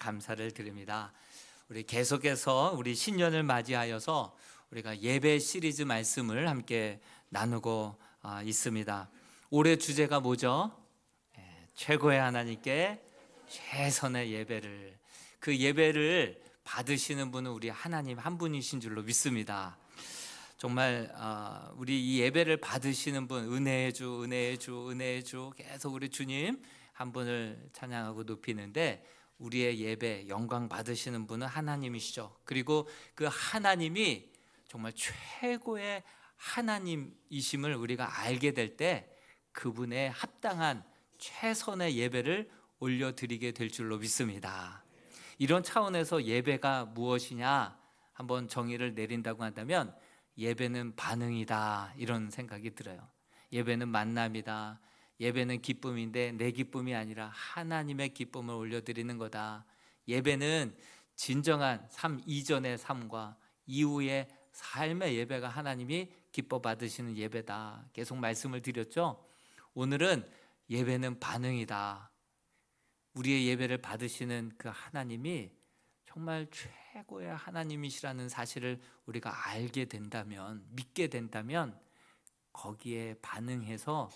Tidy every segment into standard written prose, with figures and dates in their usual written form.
감사를 드립니다. 우리 계속해서 우리 신년을 맞이하여서 우리가 예배 시리즈 말씀을 함께 나누고 있습니다. 올해 주제가 뭐죠? 최고의 하나님께 최선의 예배를. 그 예배를 받으시는 분은 우리 하나님 한 분이신 줄로 믿습니다. 정말 우리 이 예배를 받으시는 분, 은혜의 주, 은혜의 주, 은혜의 주, 계속 우리 주님 한 분을 찬양하고 높이는데, 우리의 예배 영광 받으시는 분은 하나님이시죠. 그리고 그 하나님이 정말 최고의 하나님이심을 우리가 알게 될 때 그분의 합당한 최선의 예배를 올려드리게 될 줄로 믿습니다. 이런 차원에서 예배가 무엇이냐 한번 정의를 내린다고 한다면, 예배는 반응이다, 이런 생각이 들어요. 예배는 만남이다. 예배는 기쁨인데 내 기쁨이 아니라 하나님의 기쁨을 올려드리는 거다. 예배는 진정한 삶 이전의 삶과 이후의 삶의 예배가 하나님이 기뻐 받으시는 예배다. 계속 말씀을 드렸죠. 오늘은 예배는 반응이다. 우리의 예배를 받으시는 그 하나님이 정말 최고의 하나님이시라는 사실을 우리가 알게 된다면, 믿게 된다면 거기에 반응해서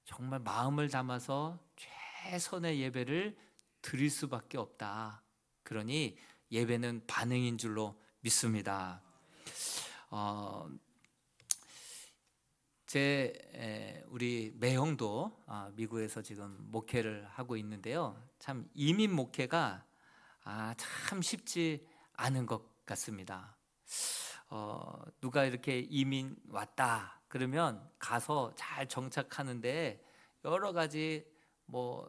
정말 마음을 담아서 최선의 예배를 드릴 수밖에 없다. 그러니 예배는 반응인 줄로 믿습니다. 우리 매형도 미국에서 지금 목회를 하고 있는데요. 참 이민 목회가 참 쉽지 않은 것 같습니다. 누가 이렇게 이민 왔다 그러면 가서 잘 정착하는데 여러 가지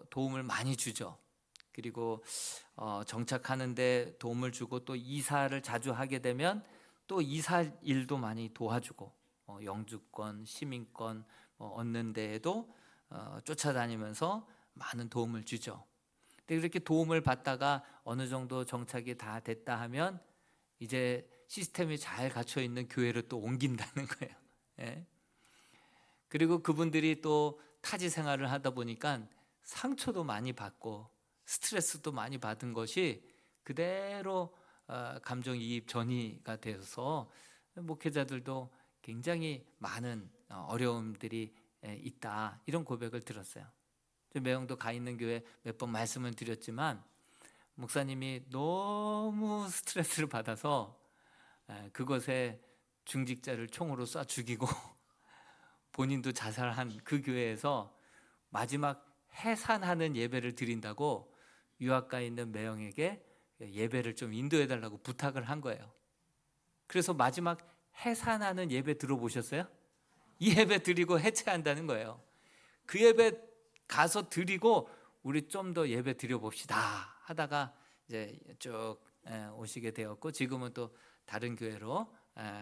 도움을 많이 주죠. 그리고 정착하는데 도움을 주고, 또 이사를 자주 하게 되면 또 이사 일도 많이 도와주고, 영주권, 시민권 얻는 데에도 쫓아다니면서 많은 도움을 주죠. 근데 그렇게 도움을 받다가 어느 정도 정착이 다 됐다 하면 이제 시스템이 잘 갖춰 있는 교회로 또 옮긴다는 거예요. 예? 그리고 그분들이 또 타지 생활을 하다 보니까 상처도 많이 받고 스트레스도 많이 받은 것이 그대로 감정이입 전이가 되어서 목회자들도 굉장히 많은 어려움들이 있다, 이런 고백을 들었어요. 매형도 가 있는 교회 몇 번 말씀을 드렸지만, 목사님이 너무 스트레스를 받아서 그것에 중직자를 총으로 쏴 죽이고 본인도 자살한 그 교회에서 마지막 해산하는 예배를 드린다고 유학가에 있는 매형에게 예배를 좀 인도해 달라고 부탁을 한 거예요. 그래서 마지막 해산하는 예배 들어보셨어요? 이 예배 드리고 해체한다는 거예요. 그 예배 가서 드리고 우리 좀 더 예배 드려봅시다 하다가 이제 쭉 오시게 되었고, 지금은 또 다른 교회로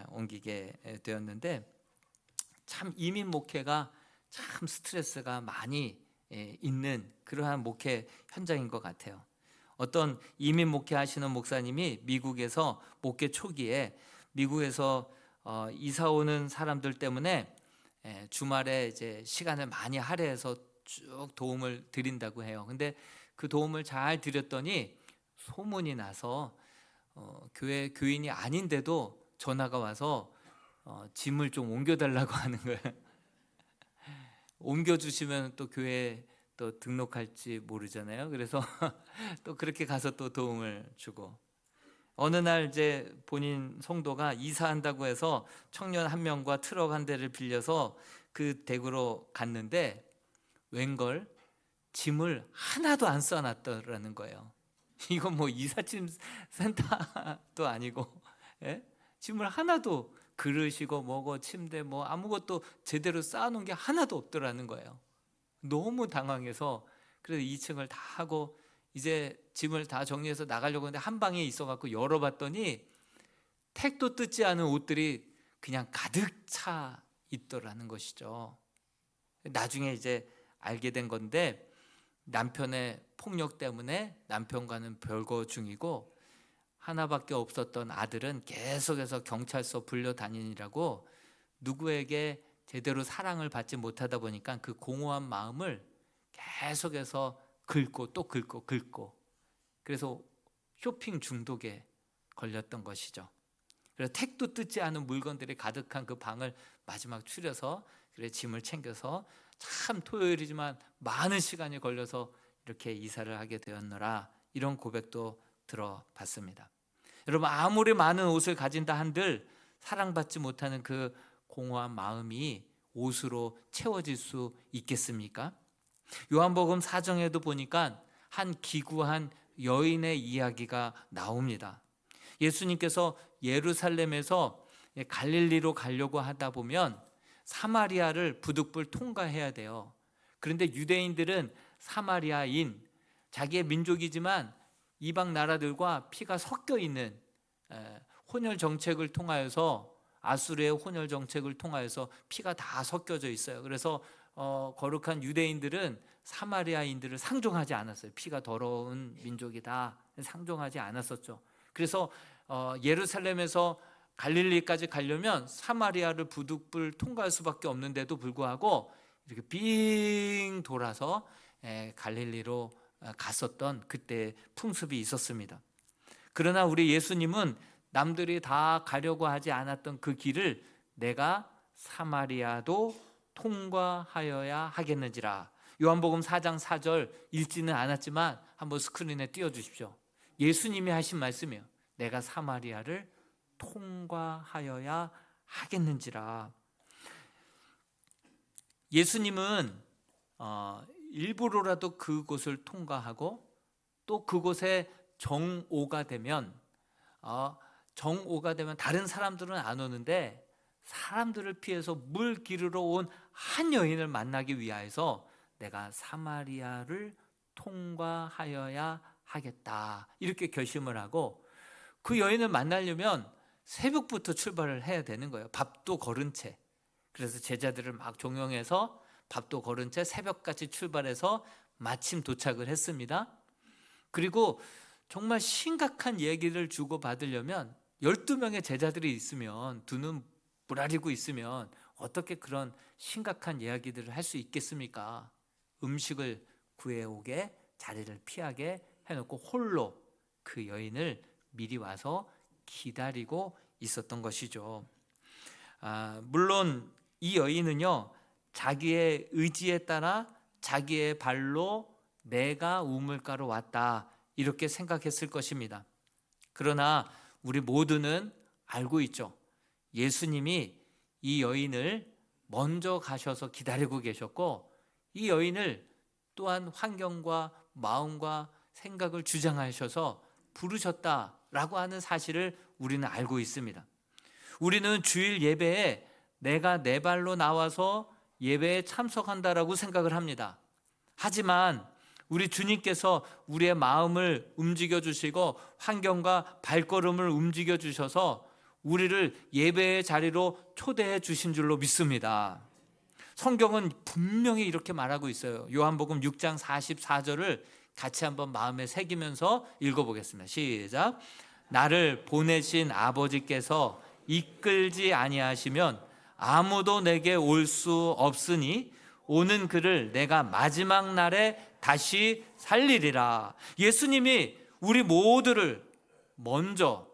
옮기게 되었는데, 참 이민 목회가 참 스트레스가 많이 있는 그러한 목회 현장인 것 같아요. 어떤 이민 목회 하시는 목사님이 미국에서 목회 초기에 미국에서 이사 오는 사람들 때문에 주말에 이제 시간을 많이 할애해서 쭉 도움을 드린다고 해요. 근데 그 도움을 잘 드렸더니 소문이 나서 교회 교인이 아닌데도 전화가 와서 짐을 좀 옮겨달라고 하는 거예요. 옮겨주시면 또 교회에 또 등록할지 모르잖아요. 그래서 또 그렇게 가서 또 도움을 주고, 어느 날 이제 본인 성도가 이사한다고 해서 청년 한 명과 트럭 한 대를 빌려서 그 댁으로 갔는데 웬걸 짐을 하나도 안 써놨더라는 거예요. 이건 이삿짐 센터도 아니고, 짐을 하나도, 그릇이고 뭐고 침대 아무것도 제대로 쌓아놓은 게 하나도 없더라는 거예요. 너무 당황해서 그래서 2층을 다 하고 이제 짐을 다 정리해서 나가려고 했는데 한 방에 있어갖고 열어봤더니 택도 뜯지 않은 옷들이 그냥 가득 차 있더라는 것이죠. 나중에 이제 알게 된 건데, 남편의 폭력 때문에 남편과는 별거 중이고, 하나밖에 없었던 아들은 계속해서 경찰서 불려다니느라고 누구에게 제대로 사랑을 받지 못하다 보니까 그 공허한 마음을 계속해서 긁고 또 긁고, 그래서 쇼핑 중독에 걸렸던 것이죠. 그래서 택도 뜯지 않은 물건들이 가득한 그 방을 마지막 추려서 그래 짐을 챙겨서 참 토요일이지만 많은 시간이 걸려서 이렇게 이사를 하게 되었노라, 이런 고백도 들어봤습니다. 여러분, 아무리 많은 옷을 가진다 한들 사랑받지 못하는 그 공허한 마음이 옷으로 채워질 수 있겠습니까? 요한복음 4장에도 보니까 한 기구한 여인의 이야기가 나옵니다. 예수님께서 예루살렘에서 갈릴리로 가려고 하다 보면 사마리아를 부득불 통과해야 돼요. 그런데 유대인들은 사마리아인, 자기의 민족이지만 이방 나라들과 피가 섞여 있는 혼혈 정책을 통하여서, 아수르의 혼혈 정책을 통하여서 피가 다 섞여져 있어요. 그래서 거룩한 유대인들은 사마리아인들을 상종하지 않았어요. 피가 더러운 민족이다, 상종하지 않았었죠. 그래서 예루살렘에서 갈릴리까지 가려면 사마리아를 부득불 통과할 수밖에 없는데도 불구하고 이렇게 빙 돌아서 갈릴리로 갔었던 그때 풍습이 있었습니다. 그러나 우리 예수님은 남들이 다 가려고 하지 않았던 그 길을 내가 사마리아도 통과하여야 하겠는지라. 요한복음 4장 4절 읽지는 않았지만 한번 스크린에 띄워주십시오. 예수님이 하신 말씀이에요. 내가 사마리아를 통과하여야 하겠는지라. 예수님은 일부러라도 그곳을 통과하고 또 그곳에 정오가 되면 다른 사람들은 안 오는데 사람들을 피해서 물 기르러 온 한 여인을 만나기 위하여서 내가 사마리아를 통과하여야 하겠다, 이렇게 결심을 하고 그 여인을 만나려면 새벽부터 출발을 해야 되는 거예요. 밥도 거른 채. 그래서 제자들을 막 종용해서 밥도 거른 채 새벽같이 출발해서 마침 도착을 했습니다. 그리고 정말 심각한 얘기를 주고받으려면 12명의 제자들이 있으면, 두 눈 부라리고 있으면 어떻게 그런 심각한 이야기들을 할 수 있겠습니까? 음식을 구해오게, 자리를 피하게 해놓고 홀로 그 여인을 미리 와서 기다리고 있었던 것이죠. 물론 이 여인은요, 자기의 의지에 따라 자기의 발로 내가 우물가로 왔다, 이렇게 생각했을 것입니다. 그러나 우리 모두는 알고 있죠. 예수님이 이 여인을 먼저 가셔서 기다리고 계셨고, 이 여인을 또한 환경과 마음과 생각을 주장하셔서 부르셨다라고 하는 사실을 우리는 알고 있습니다. 우리는 주일 예배에 내가 내 발로 나와서 예배에 참석한다라고 생각을 합니다. 하지만 우리 주님께서 우리의 마음을 움직여 주시고 환경과 발걸음을 움직여 주셔서 우리를 예배의 자리로 초대해 주신 줄로 믿습니다. 성경은 분명히 이렇게 말하고 있어요. 요한복음 6장 44절을 같이 한번 마음에 새기면서 읽어보겠습니다. 시작. 나를 보내신 아버지께서 이끌지 아니하시면 아무도 내게 올 수 없으니 오는 그를 내가 마지막 날에 다시 살리리라. 예수님이 우리 모두를 먼저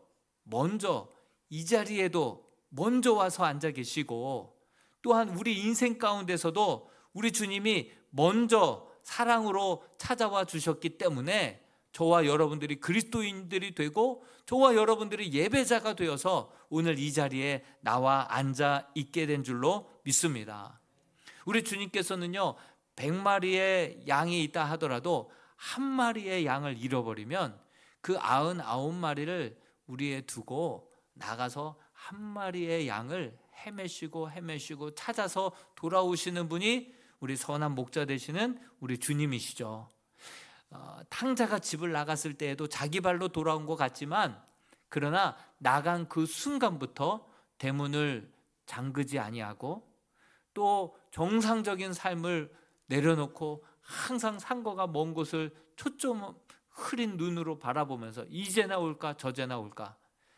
이 자리에도 먼저 와서 앉아 계시고, 또한 우리 인생 가운데서도 우리 주님이 먼저 사랑으로 찾아와 주셨기 때문에 저와 여러분들이 그리스도인들이 되고 저와 여러분들이 예배자가 되어서 오늘 이 자리에 나와 앉아 있게 된 줄로 믿습니다. 우리 주님께서는요, 100마리의 양이 있다 하더라도 한 마리의 양을 잃어버리면 그 99마리를 우리에 두고 나가서 한 마리의 양을 헤매시고 찾아서 돌아오시는 분이 우리 선한 목자 되시는 우리 주님이시죠. 탕자가 집을 나갔을 때에도 자기 발로 돌아온 것 같지만, 그러나 나간 그 순간부터 대문을 잠그지 아니하고 또 정상적인 삶을 내려놓고 항상 상거가 먼 곳을 초점 흐린 눈으로 바라보면서 이제나 올까 저제나 올까,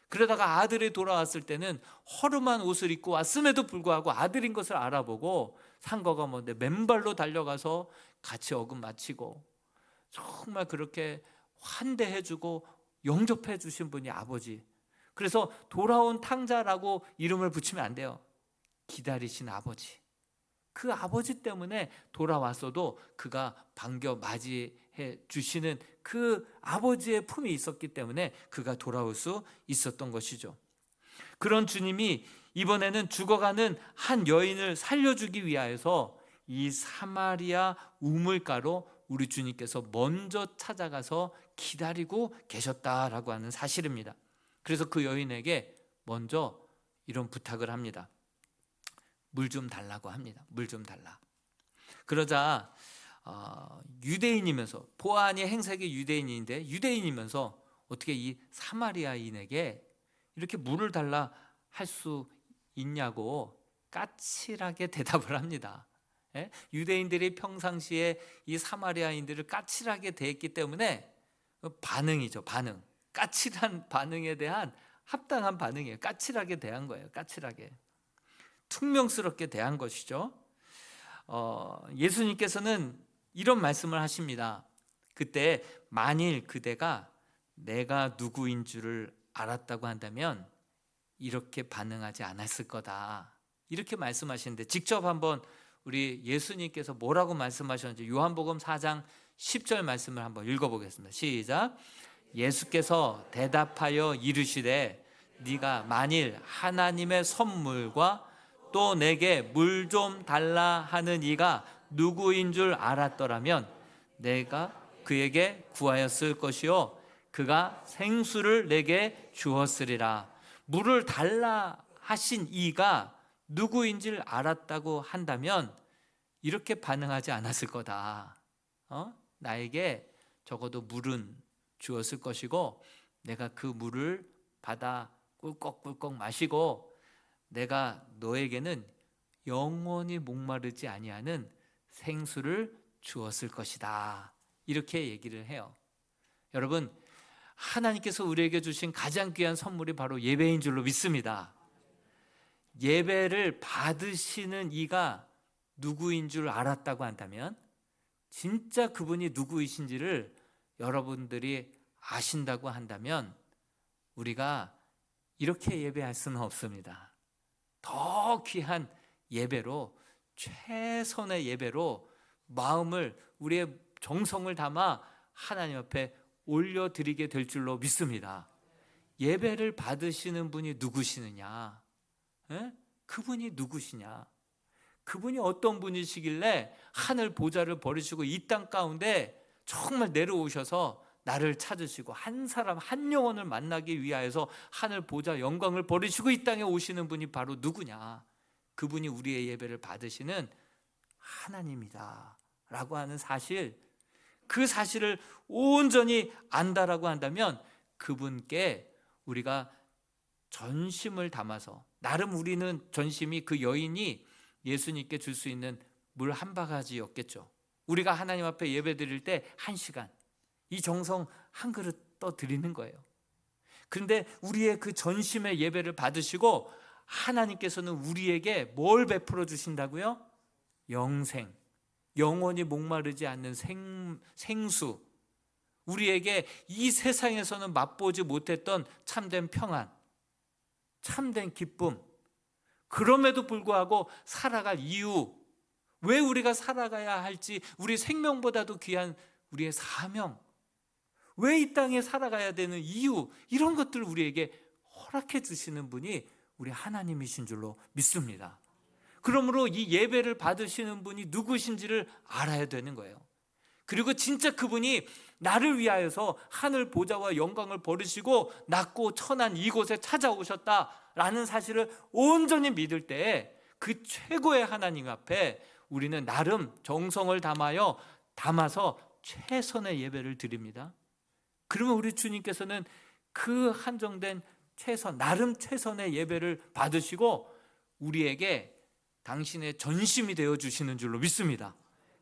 그러다가 아들이 돌아왔을 때는 허름한 옷을 입고 왔음에도 불구하고 아들인 것을 알아보고 상거가 먼데 맨발로 달려가서 같이 어금 마치고 정말 그렇게 환대해주고 영접해 주신 분이 아버지. 그래서 돌아온 탕자라고 이름을 붙이면 안 돼요. 기다리신 아버지. 그 아버지 때문에 돌아왔어도 그가 반겨 맞이해 주시는 그 아버지의 품이 있었기 때문에 그가 돌아올 수 있었던 것이죠. 그런 주님이 이번에는 죽어가는 한 여인을 살려주기 위하여서 이 사마리아 우물가로 우리 주님께서 먼저 찾아가서 기다리고 계셨다라고 하는 사실입니다. 그래서 그 여인에게 먼저 이런 부탁을 합니다. 물 좀 달라고 합니다. 물 좀 달라. 그러자 유대인이면서, 보아하니 행색이 유대인인데 유대인이면서 어떻게 이 사마리아인에게 이렇게 물을 달라 할 수 있냐고 까칠하게 대답을 합니다. 예? 유대인들이 평상시에 이 사마리아인들을 까칠하게 대했기 때문에 반응이죠. 반응. 까칠한 반응에 대한 합당한 반응이에요. 까칠하게 대한 거예요. 까칠하게. 퉁명스럽게 대한 것이죠. 예수님께서는 이런 말씀을 하십니다. 그때 만일 그대가 내가 누구인 줄을 알았다고 한다면 이렇게 반응하지 않았을 거다. 이렇게 말씀하시는데 직접 한번 우리 예수님께서 뭐라고 말씀하셨는지 요한복음 4장 10절 말씀을 한번 읽어보겠습니다. 시작. 예수께서 대답하여 이르시되 네가 만일 하나님의 선물과 또 내게 물 좀 달라 하는 이가 누구인 줄 알았더라면 내가 그에게 구하였을 것이요 그가 생수를 내게 주었으리라. 물을 달라 하신 이가 누구인지를 알았다고 한다면 이렇게 반응하지 않았을 거다. 나에게 적어도 물은 주었을 것이고 내가 그 물을 받아 꿀꺽꿀꺽 마시고 내가 너에게는 영원히 목마르지 아니하는 생수를 주었을 것이다. 이렇게 얘기를 해요. 여러분, 하나님께서 우리에게 주신 가장 귀한 선물이 바로 예배인 줄로 믿습니다. 예배를 받으시는 이가 누구인 줄 알았다고 한다면 진짜 그분이 누구이신지를 여러분들이 아신다고 한다면 우리가 이렇게 예배할 수는 없습니다. 더 귀한 예배로, 최선의 예배로 마음을, 우리의 정성을 담아 하나님 앞에 올려드리게 될 줄로 믿습니다. 예배를 받으시는 분이 누구시느냐? 그분이 누구시냐? 그분이 어떤 분이시길래 하늘 보좌를 버리시고 이 땅 가운데 정말 내려오셔서 나를 찾으시고 한 사람 한 영혼을 만나기 위하여서 하늘 보좌 영광을 버리시고 이 땅에 오시는 분이 바로 누구냐? 그분이 우리의 예배를 받으시는 하나님이다 라고 하는 사실, 그 사실을 온전히 안다라고 한다면 그분께 우리가 전심을 담아서, 나름 우리는 전심이 그 여인이 예수님께 줄 수 있는 물 한 바가지였겠죠. 우리가 하나님 앞에 예배 드릴 때 1시간 이 정성 한 그릇 떠 드리는 거예요. 그런데 우리의 그 전심의 예배를 받으시고 하나님께서는 우리에게 뭘 베풀어 주신다고요? 영생, 영원히 목마르지 않는 생수, 우리에게 이 세상에서는 맛보지 못했던 참된 평안, 참된 기쁨, 그럼에도 불구하고 살아갈 이유, 왜 우리가 살아가야 할지, 우리 생명보다도 귀한 우리의 사명, 왜 이 땅에 살아가야 되는 이유, 이런 것들을 우리에게 허락해 주시는 분이 우리 하나님이신 줄로 믿습니다. 그러므로 이 예배를 받으시는 분이 누구신지를 알아야 되는 거예요. 그리고 진짜 그분이 나를 위하여서 하늘 보좌와 영광을 버리시고 낮고 천한 이곳에 찾아오셨다라는 사실을 온전히 믿을 때 그 최고의 하나님 앞에 우리는 나름 정성을 담아서 최선의 예배를 드립니다. 그러면 우리 주님께서는 그 한정된 나름 최선의 예배를 받으시고 우리에게 당신의 전심이 되어주시는 줄로 믿습니다.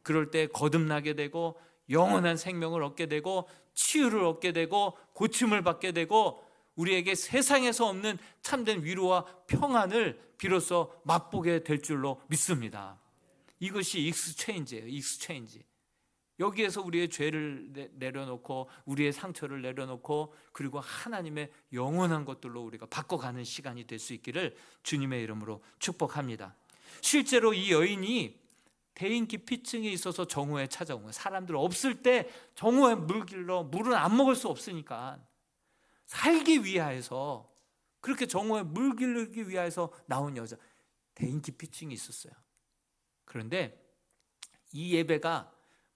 그럴 때 거듭나게 되고 영원한 생명을 얻게 되고 치유를 얻게 되고 고침을 받게 되고 우리에게 세상에서 없는 참된 위로와 평안을 비로소 맛보게 될 줄로 믿습니다. 이것이 익스체인지예요. 익스체인지. 여기에서 우리의 죄를 내려놓고 우리의 상처를 내려놓고 그리고 하나님의 영원한 것들로 우리가 바꿔가는 시간이 될 수 있기를 주님의 이름으로 축복합니다. 실제로 이 여인이 대인기피증이 있어서 정오에 찾아온 거예요. 사람들 없을 때 정오에 물길로 물은 안 먹을 수 없으니까 살기 위하여서, 그렇게 정오에 물 기르기 위하여서 나온 여자, 대인기피증이 있었어요. 그런데 이 예배가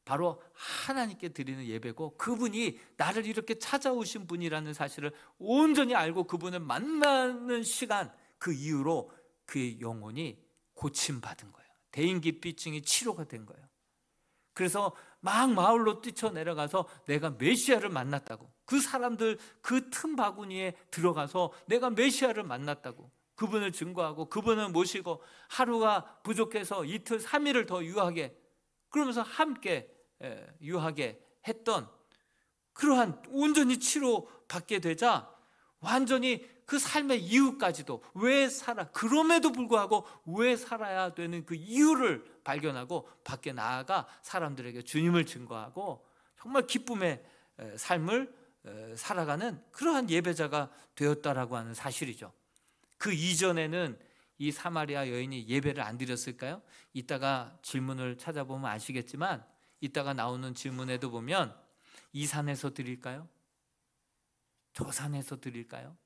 바로 하나님께 드리는 예배고, 그분이 나를 이렇게 찾아오신 분이라는 사실을 온전히 알고 그분을 만나는 시간, 그 이후로 그의 영혼이 고침받은 거예요. 대인기피증이 치료가 된 거예요. 그래서 막 마을로 뛰쳐내려가서 내가 메시아를 만났다고, 그 사람들 그 틈 바구니에 들어가서 내가 메시아를 만났다고 그분을 증거하고 그분을 모시고 하루가 부족해서 이틀 3일을 더 유하게, 그러면서 함께 유하게 했던 그러한 온전히 치료받게 되자 완전히 그 삶의 이유까지도, 왜 살아, 그럼에도 불구하고 왜 살아야 되는 그 이유를 발견하고 밖에 나아가 사람들에게 주님을 증거하고 정말 기쁨의 삶을 살아가는 그러한 예배자가 되었다라고 하는 사실이죠. 그 이전에는 이 사마리아 여인이 예배를 안 드렸을까요? 이따가 질문을 찾아보면 아시겠지만, 이따가 나오는 질문에도 보면 이 산에서 드릴까요? 저 산에서 드릴까요?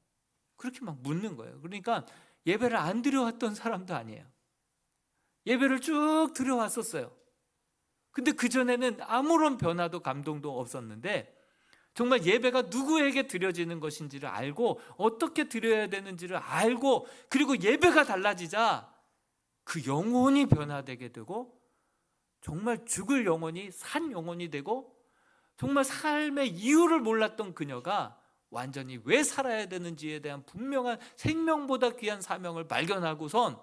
그렇게 막 묻는 거예요. 그러니까 예배를 안 드려왔던 사람도 아니에요. 예배를 쭉 드려왔었어요. 근데 그전에는 아무런 변화도 감동도 없었는데 정말 예배가 누구에게 드려지는 것인지를 알고 어떻게 드려야 되는지를 알고, 그리고 예배가 달라지자 그 영혼이 변화되게 되고 정말 죽을 영혼이 산 영혼이 되고, 정말 삶의 이유를 몰랐던 그녀가 완전히 왜 살아야 되는지에 대한 분명한 생명보다 귀한 사명을 발견하고선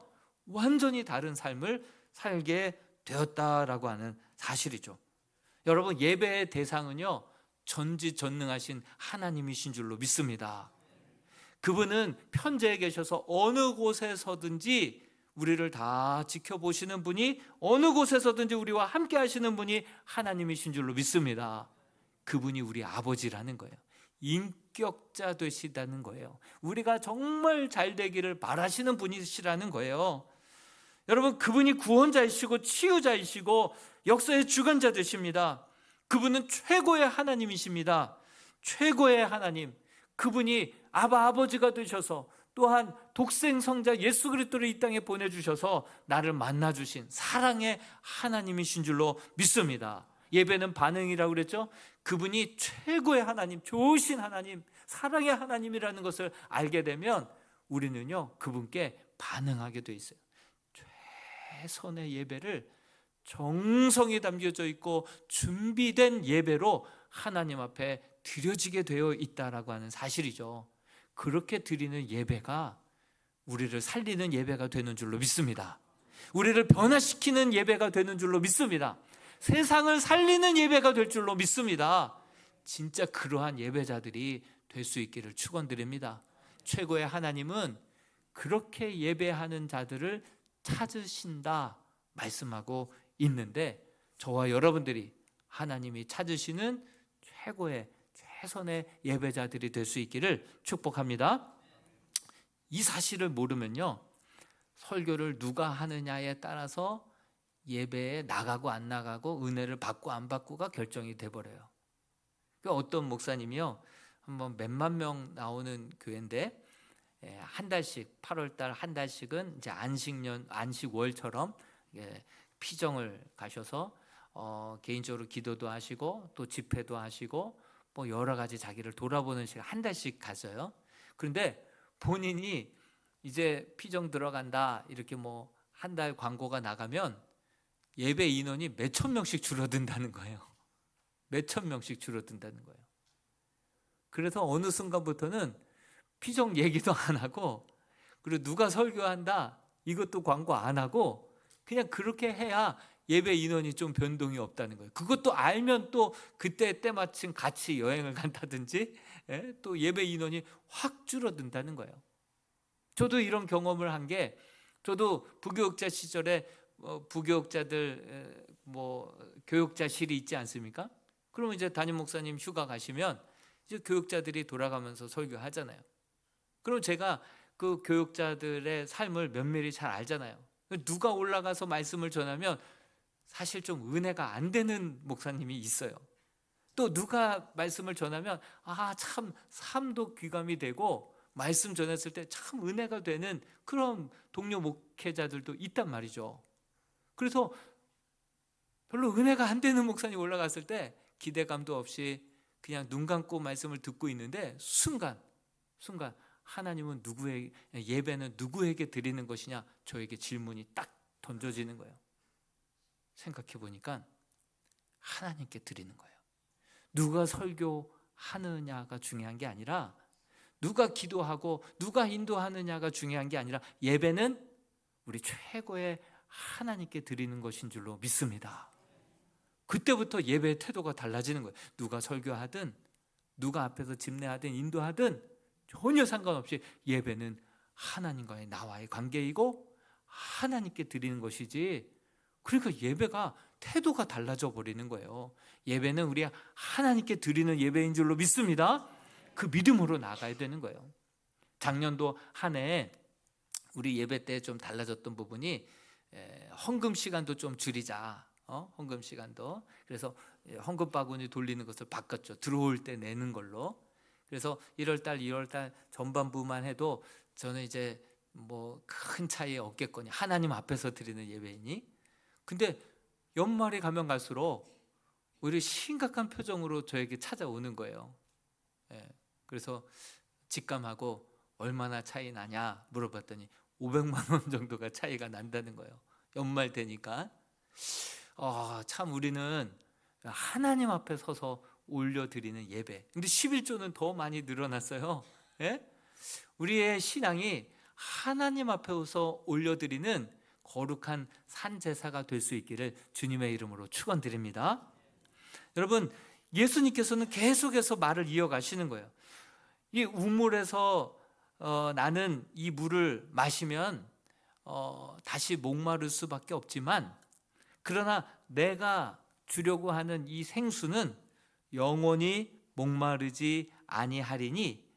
완전히 다른 삶을 살게 되었다라고 하는 사실이죠. 여러분, 예배의 대상은요, 전지전능하신 하나님이신 줄로 믿습니다. 그분은 편재에 계셔서 어느 곳에서든지 우리를 다 지켜보시는 분이, 어느 곳에서든지 우리와 함께 하시는 분이 하나님이신 줄로 믿습니다. 그분이 우리 아버지라는 거예요. 인격자 되시다는 거예요. 우리가 정말 잘 되기를 바라시는 분이시라는 거예요. 여러분, 그분이 구원자이시고 치유자이시고 역사의 주관자 되십니다. 그분은 최고의 하나님이십니다. 최고의 하나님, 그분이 아버지가 되셔서 또한 독생 성자 예수 그리스도를 이 땅에 보내주셔서 나를 만나주신 사랑의 하나님이신 줄로 믿습니다. 예배는 반응이라고 그랬죠. 그분이 최고의 하나님, 좋으신 하나님, 사랑의 하나님이라는 것을 알게 되면 우리는요, 그분께 반응하게 돼 있어요. 최선의 예배를 정성이 담겨져 있고 준비된 예배로 하나님 앞에 드려지게 되어 있다라고 하는 사실이죠. 그렇게 드리는 예배가 우리를 살리는 예배가 되는 줄로 믿습니다. 우리를 변화시키는 예배가 되는 줄로 믿습니다. 세상을 살리는 예배가 될 줄로 믿습니다. 진짜 그러한 예배자들이 될 수 있기를 축원드립니다. 최고의 하나님은 그렇게 예배하는 자들을 찾으신다 말씀하고 있는데, 저와 여러분들이 하나님이 찾으시는 최고의 최선의 예배자들이 될 수 있기를 축복합니다. 이 사실을 모르면요, 설교를 누가 하느냐에 따라서 예배에 나가고 안 나가고 은혜를 받고 안 받고가 결정이 돼버려요. 어떤 목사님이요, 한번 몇만 명 나오는 교회인데 한 달씩, 8월달 한 달씩은 이제 안식월처럼 피정을 가셔서 개인적으로 기도도 하시고 또 집회도 하시고 뭐 여러 가지 자기를 돌아보는 시간 한 달씩 갔어요. 그런데 본인이 이제 피정 들어간다 이렇게 뭐 한 달 광고가 나가면 예배 인원이 몇천 명씩 줄어든다는 거예요. 몇천 명씩 줄어든다는 거예요. 그래서 어느 순간부터는 피정 얘기도 안 하고, 그리고 누가 설교한다 이것도 광고 안 하고 그냥 그렇게 해야 예배 인원이 좀 변동이 없다는 거예요. 그것도 알면 또 그때 때마침 같이 여행을 간다든지 또 예배 인원이 확 줄어든다는 거예요. 저도 이런 경험을 한 게, 저도 부교육자 시절에 부교육자들 뭐 교육자실이 있지 않습니까? 그러면 이제 담임 목사님 휴가 가시면 이제 교육자들이 돌아가면서 설교하잖아요. 그럼 제가 그 교육자들의 삶을 면밀히 잘 알잖아요. 누가 올라가서 말씀을 전하면 사실 좀 은혜가 안 되는 목사님이 있어요. 또 누가 말씀을 전하면 참 삶도 귀감이 되고 말씀 전했을 때 참 은혜가 되는 그런 동료 목회자들도 있단 말이죠. 그래서 별로 은혜가 안 되는 목사님 올라갔을 때 기대감도 없이 그냥 눈 감고 말씀을 듣고 있는데 순간 하나님은 예배는 누구에게 드리는 것이냐, 저에게 질문이 딱 던져지는 거예요. 생각해 보니까 하나님께 드리는 거예요. 누가 설교하느냐가 중요한 게 아니라, 누가 기도하고 누가 인도하느냐가 중요한 게 아니라, 예배는 우리 최고의 하나님께 드리는 것인 줄로 믿습니다. 그때부터 예배의 태도가 달라지는 거예요. 누가 설교하든 누가 앞에서 집례하든 인도하든 전혀 상관없이 예배는 하나님과의 나와의 관계이고 하나님께 드리는 것이지, 그러니까 예배가 태도가 달라져 버리는 거예요. 예배는 우리 하나님께 드리는 예배인 줄로 믿습니다. 그 믿음으로 나가야 되는 거예요. 작년도 한 해 우리 예배 때 좀 달라졌던 부분이 헌금 시간도 좀 줄이자. 헌금 시간도. 그래서 헌금 바구니 돌리는 것을 바꿨죠. 들어올 때 내는 걸로. 그래서 1월달, 2월달 전반부만 해도 저는 이제 뭐 큰 차이 없겠거니, 하나님 앞에서 드리는 예배이니. 근데 연말에 가면 갈수록 오히려 심각한 표정으로 저에게 찾아오는 거예요. 그래서 직감하고 얼마나 차이 나냐 물어봤더니 500만 원 정도가 차이가 난다는 거예요. 연말 되니까. 참 우리는 하나님 앞에 서서 올려드리는 예배. 근데 11조는 더 많이 늘어났어요. 우리의 신앙이 하나님 앞에서 올려드리는 거룩한 산제사가 될 수 있기를 주님의 이름으로 축원드립니다. 여러분, 예수님께서는 계속해서 말을 이어가시는 거예요. 이 우물에서 나는 이 물을 마시면 다시 목마를 수밖에 없지만, 그러나 내가 주려고 하는 이 생수는 영원히 목마르지 아니하리니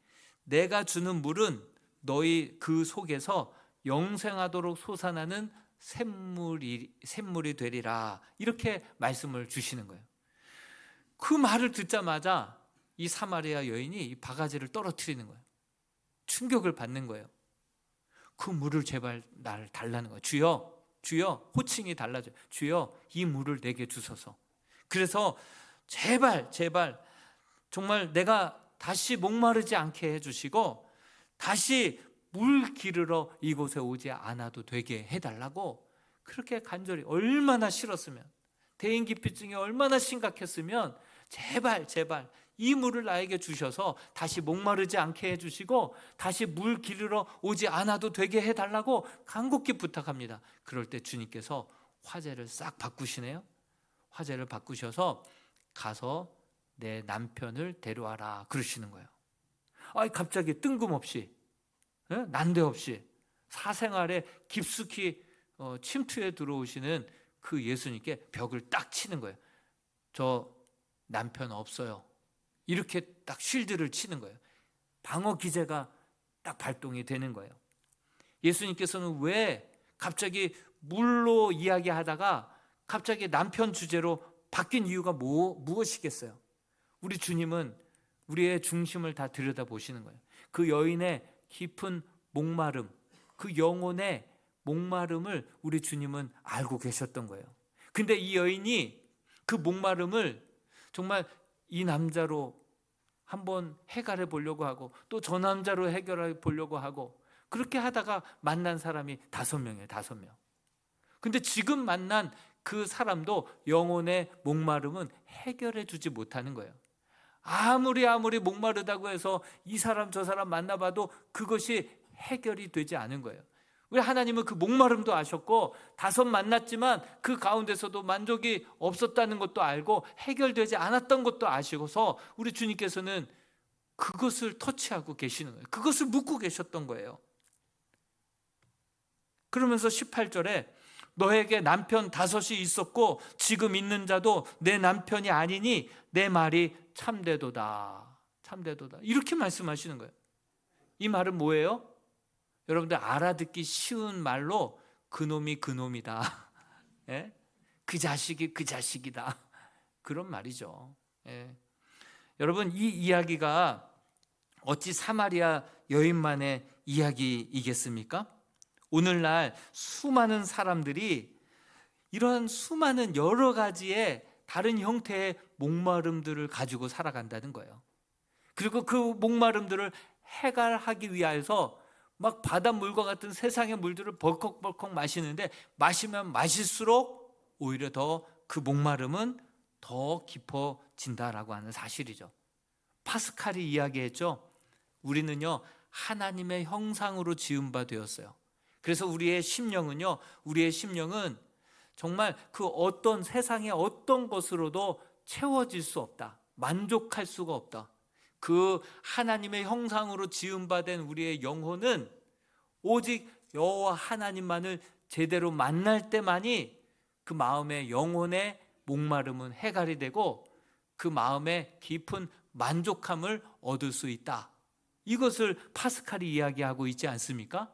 내가 주는 물은 너희 그 속에서 영생하도록 솟아나는 샘물이 되리라. 이렇게 말씀을 주시는 거예요. 그 말을 듣자마자 이 사마리아 여인이 이 바가지를 떨어뜨리는 거예요. 충격을 받는 거예요. 그 물을 제발 나를 달라는 거예요. 주여, 호칭이 달라져요. 주여, 이 물을 내게 주소서. 그래서 제발 정말 내가 다시 목마르지 않게 해주시고 다시 물 기르러 이곳에 오지 않아도 되게 해달라고, 그렇게 간절히, 얼마나 싫었으면, 대인기피증이 얼마나 심각했으면 제발 이 물을 나에게 주셔서 다시 목마르지 않게 해주시고 다시 물 기르러 오지 않아도 되게 해달라고 간곡히 부탁합니다. 그럴 때 주님께서 화제를 싹 바꾸시네요. 화제를 바꾸셔서 가서 내 남편을 데려와라 그러시는 거예요. 갑자기 뜬금없이, 난데없이 사생활에 깊숙이 침투해 들어오시는 그 예수님께 벽을 딱 치는 거예요. 저 남편 없어요. 이렇게 딱 쉴드를 치는 거예요. 방어 기제가 딱 발동이 되는 거예요. 예수님께서는 왜 갑자기 물로 이야기하다가 갑자기 남편 주제로 바뀐 이유가 무엇이겠어요? 우리 주님은 우리의 중심을 다 들여다보시는 거예요. 그 여인의 깊은 목마름, 그 영혼의 목마름을 우리 주님은 알고 계셨던 거예요. 근데 이 여인이 그 목마름을 정말 이 남자로 한번 해결해 보려고 하고 또 저 남자로 해결해 보려고 하고, 그렇게 하다가 만난 사람이 5명이에요. 5명. 근데 지금 만난 그 사람도 영혼의 목마름은 해결해 주지 못하는 거예요. 아무리 목마르다고 해서 이 사람 저 사람 만나봐도 그것이 해결이 되지 않은 거예요. 우리 하나님은 그 목마름도 아셨고 5 만났지만 그 가운데서도 만족이 없었다는 것도 알고 해결되지 않았던 것도 아시고서 우리 주님께서는 그것을 터치하고 계시는 거예요. 그것을 묻고 계셨던 거예요. 그러면서 18절에 너에게 남편 5이 있었고 지금 있는 자도 내 남편이 아니니 내 말이 참되도다. 참되도다. 이렇게 말씀하시는 거예요. 이 말은 뭐예요? 여러분들 알아듣기 쉬운 말로 그놈이 그놈이다. 예? 그 자식이 그 자식이다. 그런 말이죠. 예. 여러분, 이 이야기가 어찌 사마리아 여인만의 이야기이겠습니까? 오늘날 수많은 사람들이 이런 수많은 여러 가지의 다른 형태의 목마름들을 가지고 살아간다는 거예요. 그리고 그 목마름들을 해결하기 위해서 막 바닷물과 같은 세상의 물들을 벌컥벌컥 마시는데 마시면 마실수록 오히려 더 그 목마름은 더 깊어진다라고 하는 사실이죠. 파스칼이 이야기했죠. 우리는요 하나님의 형상으로 지은 바 되었어요. 그래서 우리의 심령은 정말 그 어떤 세상의 어떤 것으로도 채워질 수 없다. 만족할 수가 없다. 그 하나님의 형상으로 지은 바 된 우리의 영혼은 오직 여호와 하나님만을 제대로 만날 때만이 그 마음의 영혼의 목마름은 해결이 되고 그 마음의 깊은 만족함을 얻을 수 있다. 이것을 파스칼이 이야기하고 있지 않습니까?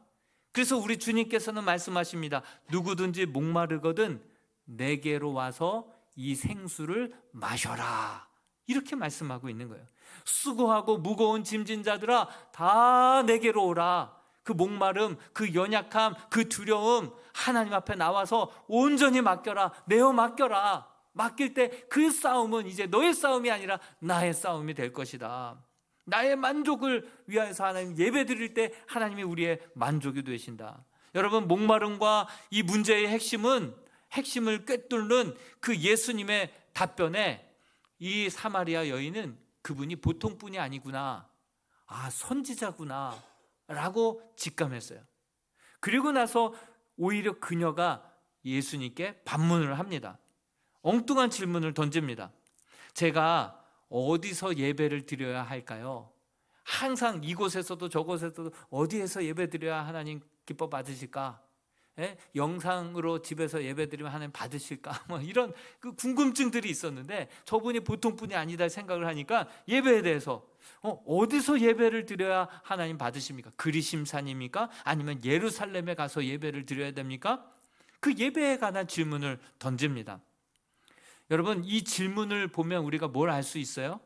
그래서 우리 주님께서는 말씀하십니다. 누구든지 목마르거든 내게로 와서 이 생수를 마셔라. 이렇게 말씀하고 있는 거예요. 수고하고 무거운 짐진 자들아 다 내게로 오라. 그 목마름, 그 연약함, 그 두려움 하나님 앞에 나와서 온전히 맡겨라. 내어 맡겨라. 맡길 때 그 싸움은 이제 너의 싸움이 아니라 나의 싸움이 될 것이다. 나의 만족을 위하여서 하나님 예배 드릴 때 하나님이 우리의 만족이 되신다. 여러분, 목마름과 이 문제의 핵심을 꿰뚫는 그 예수님의 답변에 이 사마리아 여인은 그분이 보통 분이 아니구나, 선지자구나 라고 직감했어요. 그리고 나서 오히려 그녀가 예수님께 반문을 합니다. 엉뚱한 질문을 던집니다. 제가 어디서 예배를 드려야 할까요? 항상 이곳에서도 저곳에서도 어디에서 예배 드려야 하나님 기뻐 받으실까? 영상으로 집에서 예배 드리면 하나님 받으실까? 이런 그 궁금증들이 있었는데 저분이 보통 분이 아니다 생각을 하니까 예배에 대해서 어디서 예배를 드려야 하나님 받으십니까? 그리심산입니까? 아니면 예루살렘에 가서 예배를 드려야 됩니까? 그 예배에 관한 질문을 던집니다. 여러분, 이 질문을 보면 우리가 뭘 알 수 있어요?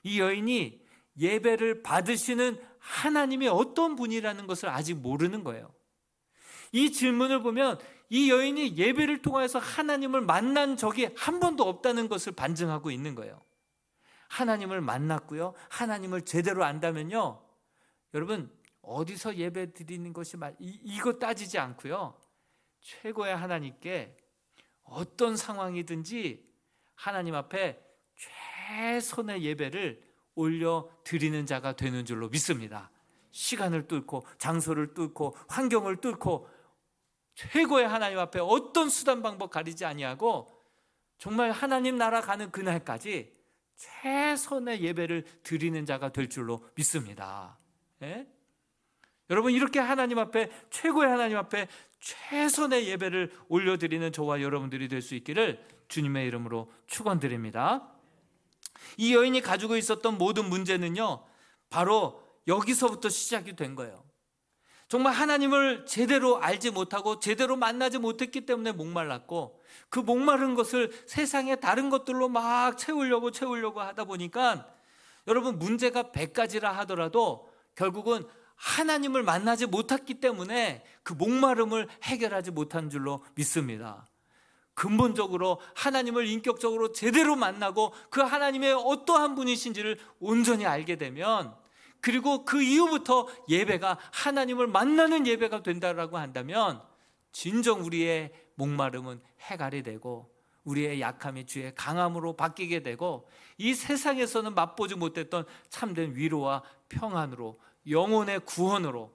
이 여인이 예배를 받으시는 하나님이 어떤 분이라는 것을 아직 모르는 거예요. 이 질문을 보면 이 여인이 예배를 통해서 하나님을 만난 적이 한 번도 없다는 것을 반증하고 있는 거예요. 하나님을 만났고요, 하나님을 제대로 안다면요, 여러분 어디서 예배 드리는 것이 이거 따지지 않고요, 최고의 하나님께 어떤 상황이든지 하나님 앞에 최선의 예배를 올려드리는 자가 되는 줄로 믿습니다. 시간을 뚫고 장소를 뚫고 환경을 뚫고 최고의 하나님 앞에 어떤 수단 방법 가리지 아니하고 정말 하나님 나라 가는 그날까지 최선의 예배를 드리는 자가 될 줄로 믿습니다. 여러분, 이렇게 하나님 앞에, 최고의 하나님 앞에 최선의 예배를 올려드리는 저와 여러분들이 될 수 있기를 주님의 이름으로 축원드립니다. 이 여인이 가지고 있었던 모든 문제는요, 바로 여기서부터 시작이 된 거예요. 정말 하나님을 제대로 알지 못하고 제대로 만나지 못했기 때문에 목말랐고, 그 목마른 것을 세상의 다른 것들로 막 채우려고 하다 보니까 여러분, 문제가 100가지라 하더라도 결국은 하나님을 만나지 못했기 때문에 그 목마름을 해결하지 못한 줄로 믿습니다. 근본적으로 하나님을 인격적으로 제대로 만나고 그 하나님의 어떠한 분이신지를 온전히 알게 되면, 그리고 그 이후부터 예배가 하나님을 만나는 예배가 된다라고 한다면 진정 우리의 목마름은 해결이 되고 우리의 약함이 주의 강함으로 바뀌게 되고 이 세상에서는 맛보지 못했던 참된 위로와 평안으로, 영혼의 구원으로,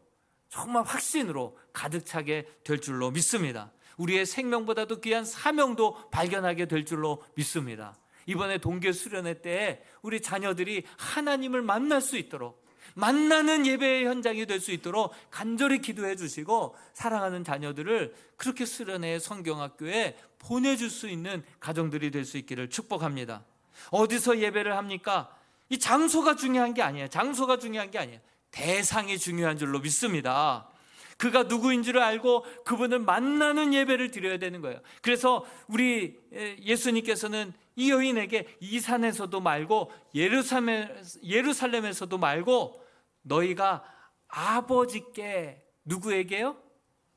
정말 확신으로 가득 차게 될 줄로 믿습니다. 우리의 생명보다도 귀한 사명도 발견하게 될 줄로 믿습니다. 이번에 동계 수련회 때에 우리 자녀들이 하나님을 만날 수 있도록, 만나는 예배의 현장이 될 수 있도록 간절히 기도해 주시고 사랑하는 자녀들을 그렇게 수련회 성경학교에 보내줄 수 있는 가정들이 될 수 있기를 축복합니다. 어디서 예배를 합니까? 이 장소가 중요한 게 아니에요. 장소가 중요한 게 아니에요. 대상이 중요한 줄로 믿습니다. 그가 누구인 줄 알고 그분을 만나는 예배를 드려야 되는 거예요. 그래서 우리 예수님께서는 이 여인에게 이 산에서도 말고 예루살렘에서도 말고 너희가 아버지께, 누구에게요?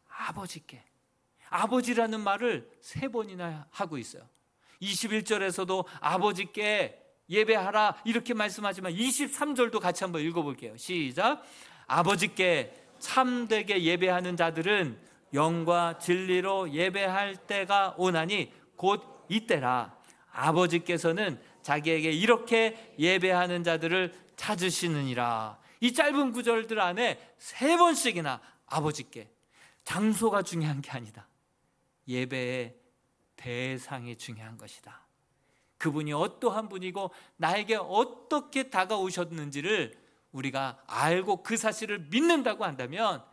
아버지께. 아버지라는 말을 3번이나 하고 있어요. 21절에서도 아버지께 예배하라 이렇게 말씀하지만 23절도 같이 한번 읽어볼게요. 시작. 아버지께 참되게 예배하는 자들은 영과 진리로 예배할 때가 오나니 곧 이때라. 아버지께서는 자기에게 이렇게 예배하는 자들을 찾으시느니라. 이 짧은 구절들 안에 3번씩이나 아버지께. 장소가 중요한 게 아니다. 예배의 대상이 중요한 것이다. 그분이 어떠한 분이고 나에게 어떻게 다가오셨는지를 우리가 알고 그 사실을 믿는다고 한다면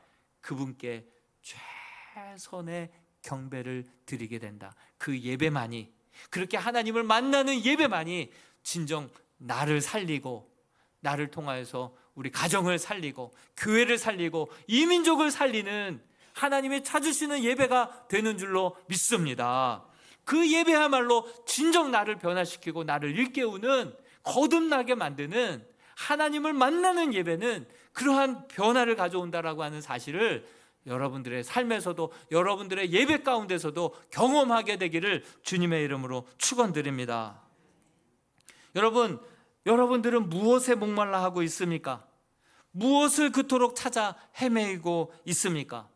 그분께 최선의 경배를 드리게 된다. 그 예배만이, 그렇게 하나님을 만나는 예배만이 진정 나를 살리고 나를 통하여서 우리 가정을 살리고 교회를 살리고 이민족을 살리는 하나님이 찾으시는 예배가 되는 줄로 믿습니다. 그 예배야말로 진정 나를 변화시키고 나를 일깨우는, 거듭나게 만드는, 하나님을 만나는 예배는 그러한 변화를 가져온다라고 하는 사실을 여러분들의 삶에서도 여러분들의 예배 가운데서도 경험하게 되기를 주님의 이름으로 축원드립니다. 여러분들은 무엇에 목말라 하고 있습니까? 무엇을 그토록 찾아 헤매이고 있습니까?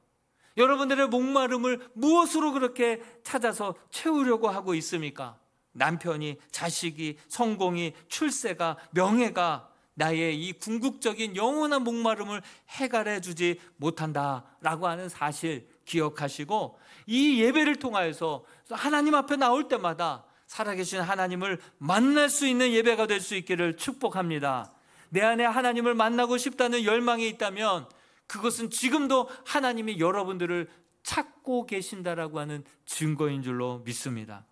여러분들의 목마름을 무엇으로 그렇게 찾아서 채우려고 하고 있습니까? 남편이, 자식이, 성공이, 출세가, 명예가 나의 이 궁극적인 영원한 목마름을 해결해 주지 못한다라고 하는 사실 기억하시고, 이 예배를 통하여서 하나님 앞에 나올 때마다 살아계신 하나님을 만날 수 있는 예배가 될 수 있기를 축복합니다. 내 안에 하나님을 만나고 싶다는 열망이 있다면 그것은 지금도 하나님이 여러분들을 찾고 계신다라고 하는 증거인 줄로 믿습니다.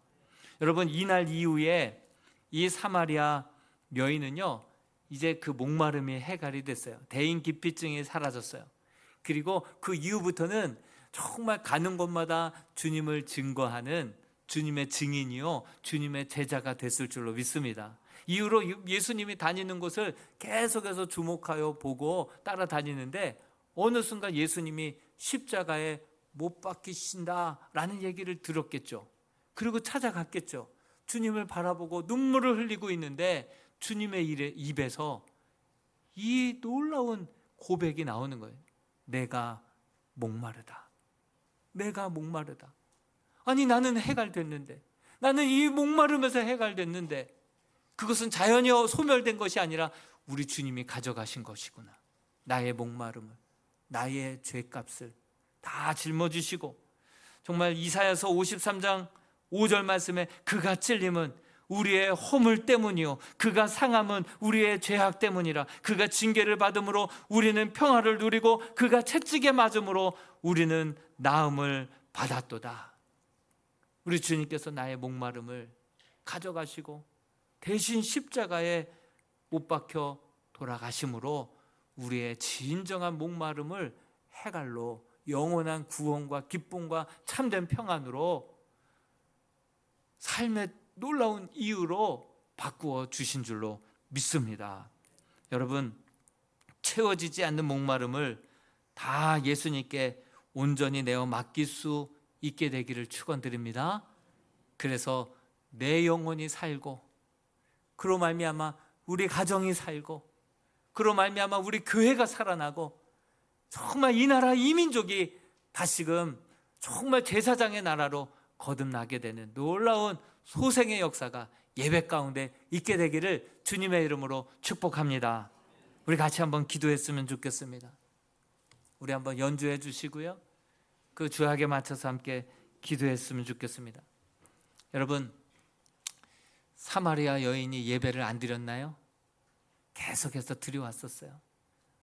여러분, 이날 이후에 이 사마리아 여인은요, 이제 그 목마름이 해결이 됐어요. 대인 기피증이 사라졌어요. 그리고 그 이후부터는 정말 가는 곳마다 주님을 증거하는 주님의 증인이요, 주님의 제자가 됐을 줄로 믿습니다. 이후로 예수님이 다니는 곳을 계속해서 주목하여 보고 따라다니는데 어느 순간 예수님이 십자가에 못 박히신다라는 얘기를 들었겠죠. 그리고 찾아갔겠죠. 주님을 바라보고 눈물을 흘리고 있는데 주님의 입에서 이 놀라운 고백이 나오는 거예요. 내가 목마르다. 내가 목마르다. 아니, 나는 해갈됐는데, 나는 이 목마름에서 해갈됐는데 그것은 자연히 소멸된 것이 아니라 우리 주님이 가져가신 것이구나. 나의 목마름을, 나의 죄값을 다 짊어지시고, 정말 이사야서 53장 5절 말씀에 그가 찔림은 우리의 허물 때문이요 그가 상함은 우리의 죄악 때문이라. 그가 징계를 받음으로 우리는 평화를 누리고 그가 채찍에 맞음으로 우리는 나음을 받았도다. 우리 주님께서 나의 목마름을 가져가시고 대신 십자가에 못 박혀 돌아가심으로 우리의 진정한 목마름을 해갈로 영원한 구원과 기쁨과 참된 평안으로 삶의 놀라운 이유로 바꾸어 주신 줄로 믿습니다. 여러분, 채워지지 않는 목마름을 다 예수님께 온전히 내어 맡길 수 있게 되기를 축원드립니다. 그래서 내 영혼이 살고, 그로 말미암아 우리 가정이 살고, 그로 말미암아 우리 교회가 살아나고, 정말 이 나라 이 민족이 다시금 정말 제사장의 나라로 거듭나게 되는 놀라운 소생의 역사가 예배 가운데 있게 되기를 주님의 이름으로 축복합니다. 우리 같이 한번 기도했으면 좋겠습니다. 우리 한번 연주해 주시고요, 그 주약에 맞춰서 함께 기도했으면 좋겠습니다. 여러분, 사마리아 여인이 예배를 안 드렸나요? 계속해서 드려왔었어요.